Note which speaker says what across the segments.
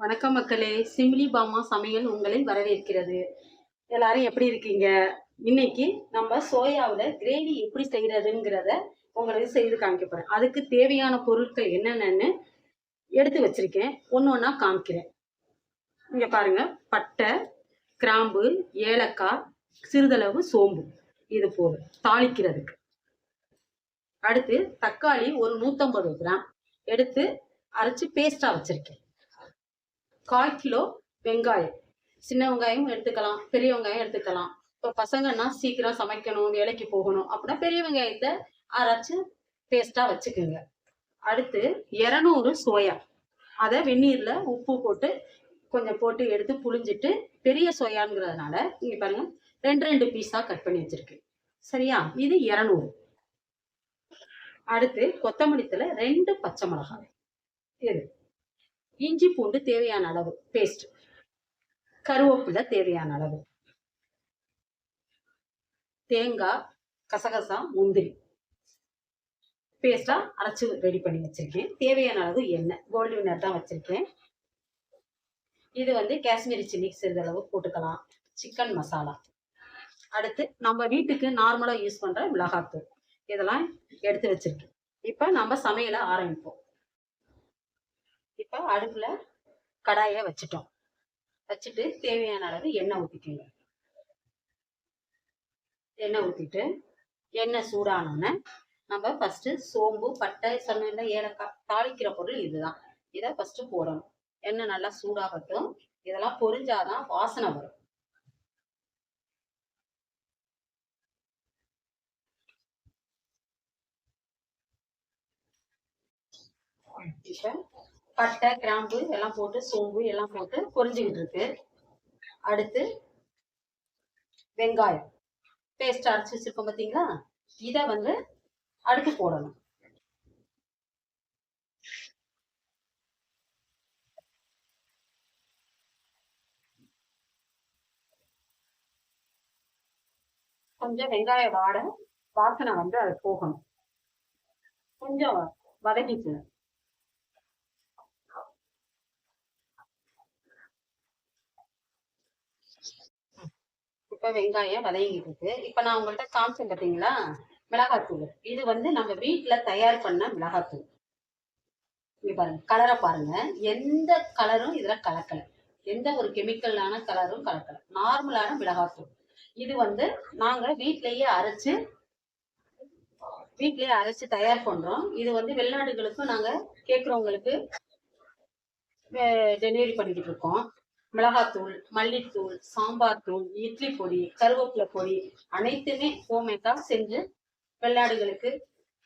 Speaker 1: வணக்கம் மக்களே, சிம்லி பாமா சமையல் உங்களை வரவேற்கிறது. எல்லாரும் எப்படி இருக்கீங்க? இன்னைக்கு நம்ம சோயாவில் கிரேவி எப்படி செய்யறதுங்கிறத உங்களுக்கு செய்து காமிக்க போறேன். அதுக்கு தேவையான பொருட்கள் என்னென்னு எடுத்து வச்சிருக்கேன். ஒன்று ஒன்றா காமிக்கிறேன். இங்க பாருங்க, பட்டை, கிராம்பு, ஏலக்காய், சிறிதளவு சோம்பு, இது போதும் தாளிக்கிறதுக்கு. அடுத்து தக்காளி ஒரு 150 கிராம் எடுத்து அரைச்சு பேஸ்டா வச்சிருக்கேன். 1/4 கிலோ வெங்காயம், சின்ன வெங்காயம் எடுத்துக்கலாம், பெரிய வெங்காயம் எடுத்துக்கலாம். இப்போ பசங்கன்னா சீக்கிரம் சமைக்கணும், வேலைக்கு போகணும் அப்படின்னா பெரிய வெங்காயத்தை அரைச்சு பேஸ்டா வச்சுக்கோங்க. அடுத்து 200 சோயா, அதை வெந்நீரில் உப்பு போட்டு கொஞ்சம் போட்டு எடுத்து புளிஞ்சிட்டு, பெரிய சோயாங்கிறதுனால இங்கே பாருங்க 2 பீஸாக கட் பண்ணி வச்சிருக்கு. சரியா? இது 200. அடுத்து கொத்தமல்லி தழை 2 பச்சை மிளகாய், இது இஞ்சி பூண்டு தேவையான அளவு பேஸ்ட், கருவேப்பிலை தேவையான அளவு, தேங்காய், கசகசா, முந்திரி பேஸ்டா அரைச்சு ரெடி பண்ணி வச்சிருக்கேன். தேவையான அளவு எண்ணெய், கோல்டு வினர் தான் வச்சிருக்கேன். இது வந்து காஷ்மீரி சில்லி சிறிதளவு போட்டுக்கலாம். சிக்கன் மசாலா, அடுத்து நம்ம வீட்டுக்கு நார்மலா யூஸ் பண்ற மிளகாத்தூள், இதெல்லாம் எடுத்து வச்சிருக்கேன். இப்ப நம்ம சமையலை ஆரம்பிப்போம். இப்ப அடுப்புல கடாயை வச்சுட்டோம். வச்சுட்டு தேவையான அளவு எண்ணெய் ஊற்றிக்கோங்க. எண்ணெய் ஊற்றிட்டு எண்ணெய் சூடானோன்னு நம்ம ஃபர்ஸ்ட் சோம்பு, பட்டை, சொன்ன ஏலக்காய், தாளிக்கிற பொருள் இதுதான். இதை ஃபர்ஸ்ட் போடணும். எண்ணெய் நல்லா சூடாகட்டும். இதெல்லாம் பொரிஞ்சாதான் வாசனை வரும். இப்ப பட்டை, கிராம்பு எல்லாம் போட்டு, சோம்பு எல்லாம் போட்டு பொரிஞ்சுக்கிட்டு இருக்கு. அடுத்து வெங்காயம் பேஸ்ட் அரைச்சி வச்சிருக்கோம் பார்த்தீங்களா, இதை வந்து அடுத்து போடணும். கொஞ்சம் வெங்காய வாசனை வந்து அது போகணும். கொஞ்சம் வதக்கிட்டு இப்ப வெங்காயம் வதங்கிட்டு இருக்கு. இப்ப நான் உங்கள்கிட்ட காமிச்சேன் பார்த்தீங்களா மிளகாத்தூள், இது வந்து நம்ம வீட்டுல தயார் பண்ண மிளகாத்தூள். இங்க பாருங்க, கலரை பாருங்க, எந்த கலரும் இதுல கலக்கல, எந்த ஒரு கெமிக்கலான கலரும் கலக்கல, நார்மலான மிளகாத்தூள். இது வந்து நாங்க வீட்லயே அரைச்சு தயார் பண்றோம். இது வந்து வெளிநாடுகளுக்கும் நாங்க கேட்கறவங்களுக்கு டெலிவரி பண்ணிக்கிட்டு இருக்கோம். மிளகாத்தூள், மல்லித்தூள், சாம்பார் தூள், இட்லி பொடி, கருவேப்பிலை பொடி அனைத்துமே ஹோம்மேடா செஞ்சு வெளிநாடுகளுக்கு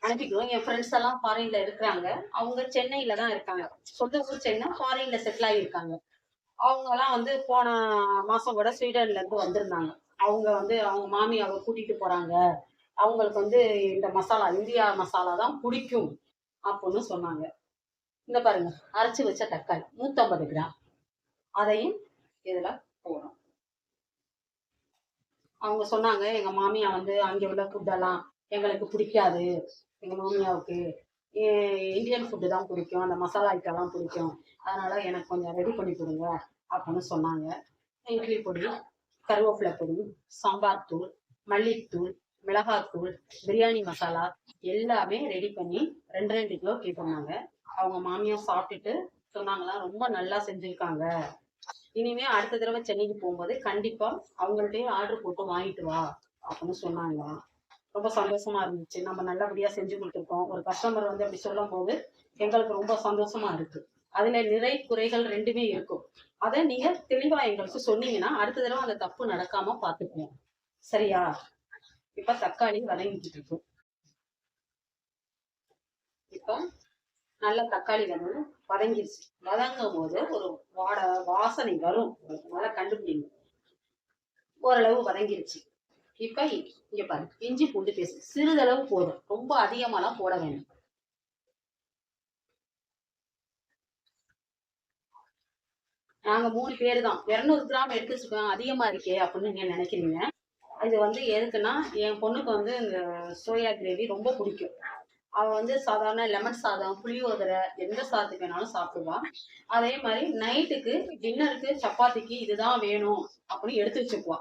Speaker 1: அனுப்பிக்கிறோம். என் ஃப்ரெண்ட்ஸ் எல்லாம் ஃபாரின்ல இருக்கிறாங்க. அவங்க சென்னையில தான் இருக்காங்க. சொந்த ஊர் சென்னை, ஃபாரின்ல செட்டில் ஆகியிருக்காங்க. அவங்க எல்லாம் வந்து போன மாசம் கூட ஸ்வீடன்ல இருந்து வந்திருந்தாங்க. அவங்க வந்து அவங்க மாமியாவை கூட்டிட்டு போறாங்க, அவங்களுக்கு வந்து இந்த மசாலா, இந்தியா மசாலா தான் பிடிக்கும் அப்படின்னு சொன்னாங்க. இந்த பாருங்க, அரைச்சு வச்ச தக்காளி 150 கிராம், அதையும் இதுல போடும். அவங்க சொன்னாங்க, எங்க மாமியா வந்து அங்க உள்ள ஃபுட்டெல்லாம் எங்களுக்கு பிடிக்காது, எங்க மாமியாவுக்கு இந்தியன் ஃபுட்டு தான் பிடிக்கும், அந்த மசாலா ஐட்டம்லாம் பிடிக்கும், அதனால எனக்கு கொஞ்சம் ரெடி பண்ணி கொடுங்க அப்படின்னு சொன்னாங்க. இட்லி பொடி, கருவேப்பிலை பொடி, சாம்பார் தூள், மல்லித்தூள், மிளகாத்தூள், பிரியாணி மசாலா எல்லாமே ரெடி பண்ணி 2 கிலோ கேட்டிருந்தாங்க. அவங்க மாமியா சாப்பிட்டுட்டு சொன்னாங்களா, ரொம்ப நல்லா செஞ்சிருக்காங்க, இனிமே அடுத்த தடவை சென்னைக்கு போகும்போது கண்டிப்பா அவங்கள்ட்டயே ஆர்டர் போட்டு வாங்கிட்டு வா அப்படின்னு சொன்னாங்க. ரொம்ப சந்தோஷமா இருந்துச்சு. நம்ம நல்லபடியா செஞ்சு கொடுத்துருக்கோம். ஒரு கஸ்டமர் வந்து அப்படி சொல்லும் போது எங்களுக்கு ரொம்ப சந்தோஷமா இருக்கு. அதுல நிறை குறைகள் ரெண்டுமே இருக்கும். அதை நீங்க தெளிவா எங்களுக்கு சொன்னீங்கன்னா அடுத்த தடவை அந்த தப்பு நடக்காம பாத்துக்குவோம். சரியா? இப்ப தக்காளி வதங்கிட்டு இருக்கு. இப்ப நல்ல தக்காளி வந்து வதங்கிருச்சு. வதங்கும் போது ஒரு வாசனை வரும், நல்லா கண்டுபிடிங்க. ஓரளவு வதங்கிருச்சு. இப்ப இங்க பாருங்க, இஞ்சி பூண்டு பேஸ்ட் சிறிதளவு போதும், ரொம்ப அதிகமாலாம் போட வேணும். நாங்க 3 பேர் தான், 200 கிராம் எடுத்து வச்சுக்கோங்க, அதிகமா இருக்கே அப்படின்னு நீங்க நினைக்கிறீங்க. இது வந்து எதுக்குன்னா, என் பொண்ணுக்கு வந்து இந்த சோயா கிரேவி ரொம்ப பிடிக்கும். அவ வந்து சாதாரண லெமன் சாதம், புளியோதரை எந்த சாதத்துக்கு வேணாலும் சாப்பிடுவா. அதே மாதிரி நைட்டுக்கு டின்னருக்கு சப்பாத்திக்கு இதுதான் வேணும் அப்படின்னு எடுத்து வச்சுக்குவா.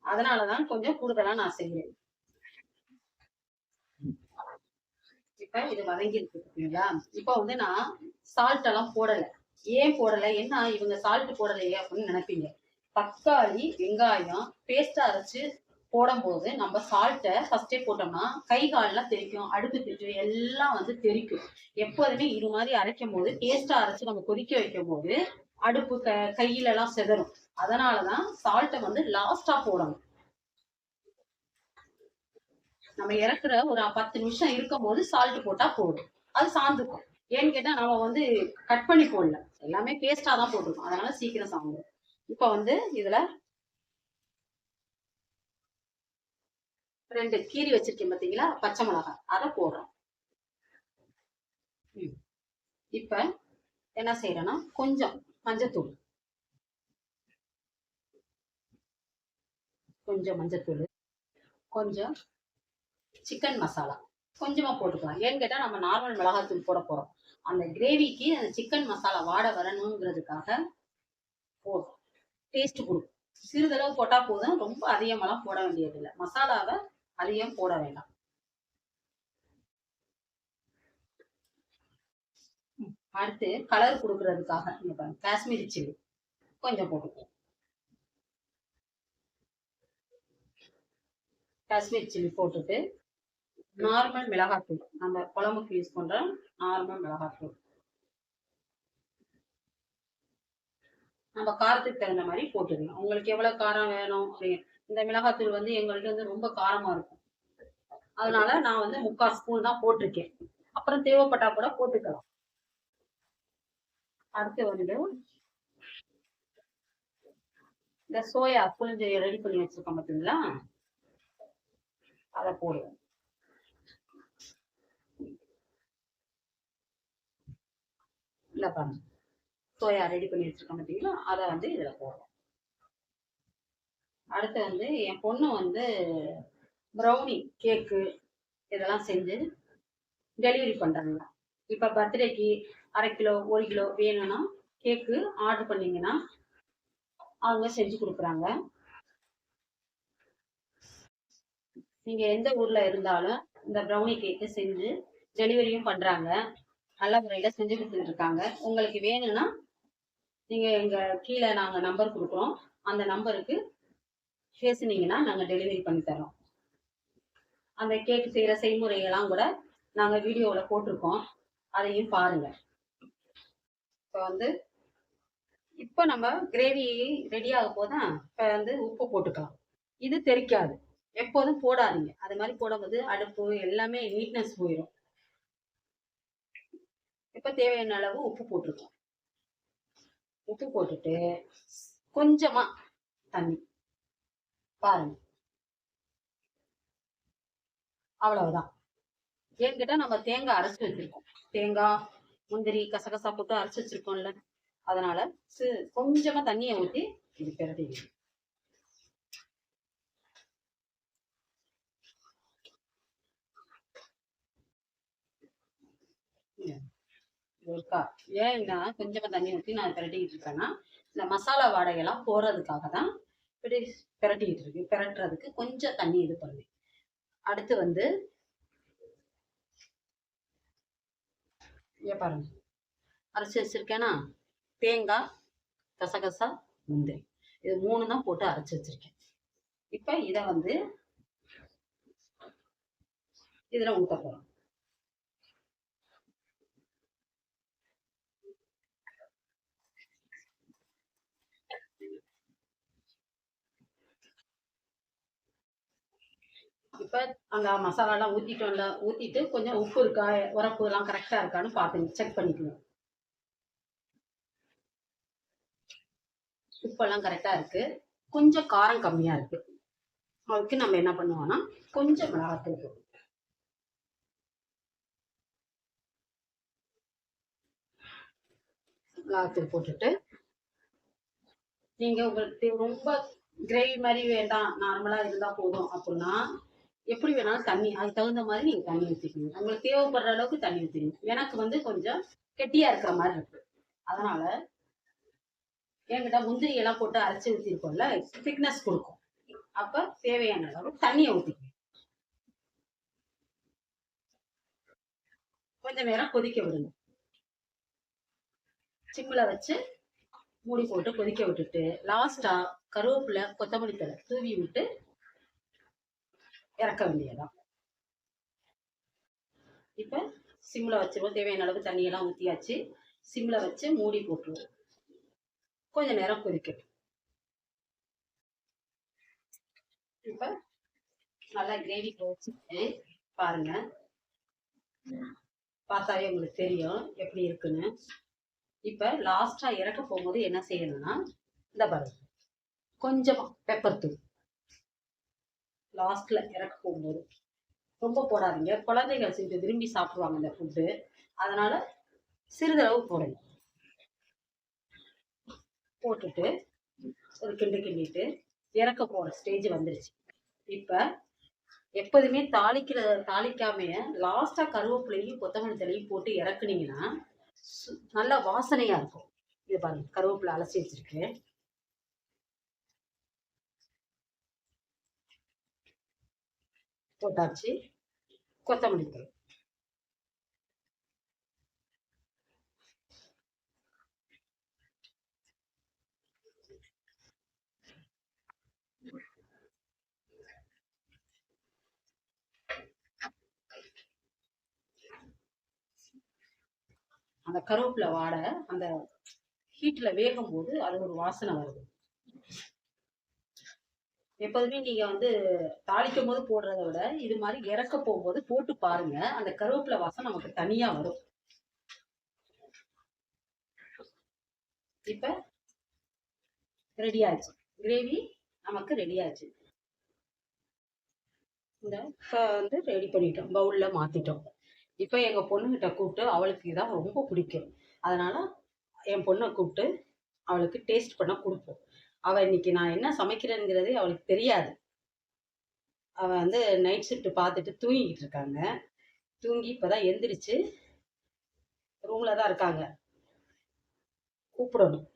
Speaker 1: அதனாலதான் கொஞ்சம் கூடுதலா நான் செய்யறேன். இப்ப இது வதங்கிருக்கு பார்த்தீங்களா? இப்ப வந்து நான் சால்ட் எல்லாம் போடல. ஏன் போடல? என்ன இவங்க சால்ட் போடலையே அப்படின்னு நினைப்பீங்க. தக்காளி, வெங்காயம் பேஸ்டா அரைச்சு போடும்போது நம்ம சால்ட்டை ஃபர்ஸ்டே போட்டோம்னா கை கால்லாம் தெறிக்கும், அடுப்பு தெரிக்கும், எல்லாம் வந்து தெறிக்கும். எப்போதுமே இது மாதிரி அரைக்கும் போது பேஸ்டா அரைச்சு நம்ம கொதிக்க வைக்கும் போது அடுப்பு கையில எல்லாம் சிதறும். அதனாலதான் சால்ட்டை வந்து லாஸ்டா போடணும். நம்ம இறக்குற ஒரு 10 நிமிஷம் இருக்கும் போது சால்ட் போட்டா போதும். அது சாந்துக்கும். ஏன்னு கேட்டா நம்ம வந்து கட் பண்ணி போடல, எல்லாமே பேஸ்டா தான் போட்டிருக்கோம், அதனால சீக்கிரம் சாந்தும். இப்ப வந்து இதுல 2 கீரி வச்சிருக்கேன் பாத்தீங்களா, பச்சை மிளகாய் அதை போடுறோம். இப்ப என்ன செய்யறேன்னா கொஞ்சம் மஞ்சத்தூள், கொஞ்சம் சிக்கன் மசாலா கொஞ்சமா போட்டுக்கலாம். ஏன்னு கேட்டா நம்ம நார்மல் மிளகாத்தூள் போட போறோம். அந்த கிரேவிக்கு அந்த சிக்கன் மசாலா வாட வரணுங்கிறதுக்காக போடுறோம். டேஸ்ட் கொடுக்கும். சிறிதளவு போட்டா போதும், ரொம்ப அதிகமெல்லாம் போட வேண்டியதில்லை. மசாலாவை அதிகம் போட வேண்டாம். அடுத்து கலர் கொடுக்கறதுக்காக காஷ்மீரி சில்லி கொஞ்சம் போட்டுக்குவோம். காஷ்மீரி சில்லி போட்டுட்டு நார்மல் மிளகாத்தூள், நம்ம குழம்புக்கு யூஸ் பண்ற நார்மல் மிளகாத்தூள், நம்ம காரத்துக்கு தகுந்த மாதிரி போட்டுக்கலாம். உங்களுக்கு எவ்வளவு காரம் வேணும் அப்படின்னு. இந்த மிளகாத்தூள் வந்து எங்கள்கிட்ட வந்து ரொம்ப காரமா இருக்கும், அதனால நான் வந்து 3/4 ஸ்பூன் தான் போட்டிருக்கேன். அப்புறம் தேவைப்பட்டா கூட போட்டுக்கலாம். அடுத்து வந்து இந்த சோயா புளிஞ்சு ரெடி பண்ணி வச்சிருக்கோம் பார்த்தீங்களா, அதை போடுவோம். இல்ல பாருங்க, சோயா ரெடி பண்ணி வச்சிருக்கோம் பார்த்தீங்களா, அதை வந்து இதுல போடுவோம். அடுத்து வந்து என் பொண்ணு வந்து ப்ரௌனி கேக்கு இதெல்லாம் செஞ்சு டெலிவரி பண்றாங்க. இப்ப பர்த்டேக்கு 1/2 கிலோ 1 கிலோ வேணும்னா கேக்கு ஆர்டர் பண்ணீங்கன்னா அவங்க செஞ்சு கொடுக்குறாங்க. நீங்க எந்த ஊர்ல இருந்தாலும் இந்த ப்ரௌனி கேக்கு செஞ்சு டெலிவரியும் பண்றாங்க. நல்ல முறையில செஞ்சு கொடுத்துட்டு இருக்காங்க. உங்களுக்கு வேணும்னா நீங்க எங்க கீழே நாங்க நம்பர் கொடுக்குறோம், அந்த நம்பருக்கு பேசுனீங்கன்னா நாங்க டெலிவரி பண்ணி தரோம். அந்த கேக் செய்யற செய்முறையெல்லாம் கூட நாங்க வீடியோவில் போட்டிருக்கோம், அதையும் பாருங்க. இப்போ வந்து இப்போ நம்ம கிரேவி ரெடி ஆக போதான். இப்போ வந்து உப்பு போட்டுக்கலாம். இது தெரிக்காது, எப்போதும் போடாதீங்க. அது மாதிரி போடும்போது அடுப்பு எல்லாமே நீட்னஸ் போயிடும். இப்போ தேவையான அளவு உப்பு போட்டுருக்கோம். உப்பு போட்டுட்டு கொஞ்சமா தண்ணி, பாருங்க, அவ்வளவுதான். ஏன்னு கேட்டா நம்ம தேங்காய் அரைச்சு வச்சிருக்கோம், தேங்காய் முந்திரி கசகசா போட்டு அரைச்சு வச்சிருக்கோம்ல, அதனால கொஞ்சமா தண்ணியை ஊற்றி இது பிரட்டி இருக்கா. ஏன்னா கொஞ்சமா தண்ணி ஊற்றி நான் பிரட்டிக்கிட்டு இருக்கேன்னா இந்த மசாலா வாடையெல்லாம் போறதுக்காக தான் பிரட்டிக்கிட்டு இருக்கு. பிரட்டுறதுக்கு கொஞ்சம் தண்ணி இது பண்ணுவேன். அடுத்து வந்து இங்க பாருங்க, அரைச்சி வச்சிருக்கேன்னா தேங்காய் கசகசா முந்திரி இது 3 தான் போட்டு அரைச்சி வச்சிருக்கேன். இப்ப இதை வந்து இதுல ஊத்த போறோம். இப்ப அந்த மசாலா எல்லாம் ஊத்திட்டோம்ல, ஊத்திட்டு கொஞ்சம் உப்பு இருக்கா உரப்பு எல்லாம் கரெக்டா இருக்கான்னு பாத்துங்க, செக் பண்ணிக்கணும். உப்பெல்லாம் கரெக்டா இருக்கு, கொஞ்சம் காரம் கம்மியா இருக்கு. அதுக்கு நம்ம என்ன பண்ணுவோம்னா கொஞ்சம் மிளகாத்தூள் போடுவோம். மிளகாத்தூள் போட்டுட்டு நீங்க உங்களுக்கு ரொம்ப கிரேவி மாதிரி வேண்டாம், நார்மலா இருந்தா போதும் அப்படின்னா எப்படி வேணாலும் தண்ணி அதுக்கு தகுந்த மாதிரி நீங்க தண்ணி ஊற்றிக்கணும். உங்களுக்கு தேவைப்படுற அளவுக்கு தண்ணி ஊற்றிக்கணும். எனக்கு வந்து கொஞ்சம் கெட்டியா இருக்கிற மாதிரி இருக்கு. அதனால என்கிட்ட முந்திரி எல்லாம் போட்டு அரைச்சி ஊற்றிருக்கோம்ல, திக்னஸ் கொடுக்கும். அப்ப தேவையான அளவு தண்ணியை ஊற்றிக்கணும். கொஞ்ச நேரம் கொதிக்க விடுங்க. சிம்ல வச்சு மூடி போட்டு கொதிக்க விட்டுட்டு லாஸ்டா கருவேப்பிலை கொத்தமல்லி தழை தூவி விட்டு இறக்க வேண்டியதான். இப்ப சிம்ல வச்சிருவோம். தேவையான அளவு தண்ணியெல்லாம் ஊற்றியாச்சு. சிம்ல வச்சு மூடி போட்டுருவோம். கொஞ்ச நேரம் கொதிக்கட்டும். இப்ப நல்லா கிரேவி வச்சுட்டு பாருங்க, பார்த்தாவே உங்களுக்கு தெரியும் எப்படி இருக்குன்னு. இப்ப லாஸ்டா இறக்க போகும்போது என்ன செய்யணும்னா, இந்த பாருங்க கொஞ்சமா பெப்பர் தூள் லாஸ்ட்ல இறக்க போகும்போது. ரொம்ப போடாதீங்க, குழந்தைகள் செஞ்சு விரும்பி சாப்பிடுவாங்க இந்த ஃபுட்டு. அதனால சிறிதளவு போடுங்க. போட்டுட்டு ஒரு கிண்டிட்டு இறக்க போற ஸ்டேஜ் வந்துருச்சு. இப்ப எப்போதுமே தாளிக்காமைய லாஸ்டா கருவேப்பிலையும் கொத்தமல்லி தழையும் போட்டு இறக்குனீங்கன்னா நல்லா வாசனையா இருக்கும். இது பாருங்க, கருவேப்பிலை அலசி வச்சிருக்கேன். போட்டாச்சு. கொத்தமல்லி தழை அந்த கருவேப்பிலை வாடை அந்த ஹீட்ல வேகும் போது அது ஒரு வாசனை வருது. எப்போதுமே நீங்க வந்து தாளிக்கும் போது போடுறத விட இது மாதிரி இறக்க போகும்போது போட்டு பாருங்க, அந்த கருவேப்பிலை வாசம் நமக்கு தனியா வரும். இப்ப ரெடி ஆச்சு, கிரேவி நமக்கு ரெடி ஆச்சு. இந்த வந்து ரெடி பண்ணிட்டோம், பவுல்ல மாத்திட்டோம். இப்போ எங்க பொண்ணுகிட்ட கூப்பிட்டு, அவளுக்கு இதான் ரொம்ப பிடிக்கும், அதனால என் பொண்ணை கூப்பிட்டு அவளுக்கு டேஸ்ட் பண்ண கொடுப்போம். அவள் இன்னைக்கு நான் என்ன சமைக்கிறேங்கிறதே அவளுக்கு தெரியாது. அவள் வந்து நைட் ஷிஃப்ட் பார்த்துட்டு தூங்கிக்கிட்டு இருக்காங்க. தூங்கி இப்போதான் எந்திரிச்சு ரூம்ல தான் இருக்காங்க. கூப்பிடணும்.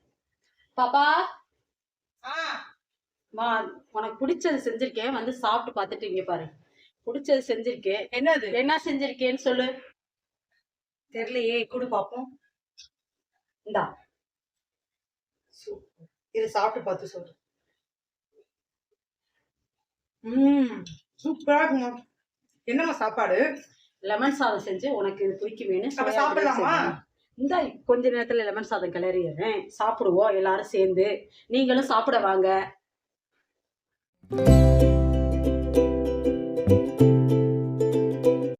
Speaker 1: பாப்பா மா, உனக்கு பிடிச்சது செஞ்சிருக்கேன், வந்து சாப்பிட்டு பார்த்துட்டு இங்க பாரு. பிடிச்சது செஞ்சிருக்கேன். என்னது? என்ன செஞ்சிருக்கேன்னு சொல்லு. தெரியலையே, கொடு பாப்போம். இந்தா, இது சாப்பிட்டு பார்த்து சொல்லு. சூப்பரா இருக்குமா. என்னம்மா சாப்பாடு? லெமன் சாதம் செஞ்சு உனக்கு இது பிடிக்குமேனு சாப்பிடலாமா? இந்த கொஞ்ச நேரத்துல லெமன் சாதம் கிளறிடுறேன், சாப்பிடுவோம் எல்லாரும் சேர்ந்து. நீங்களும் சாப்பிட வாங்க.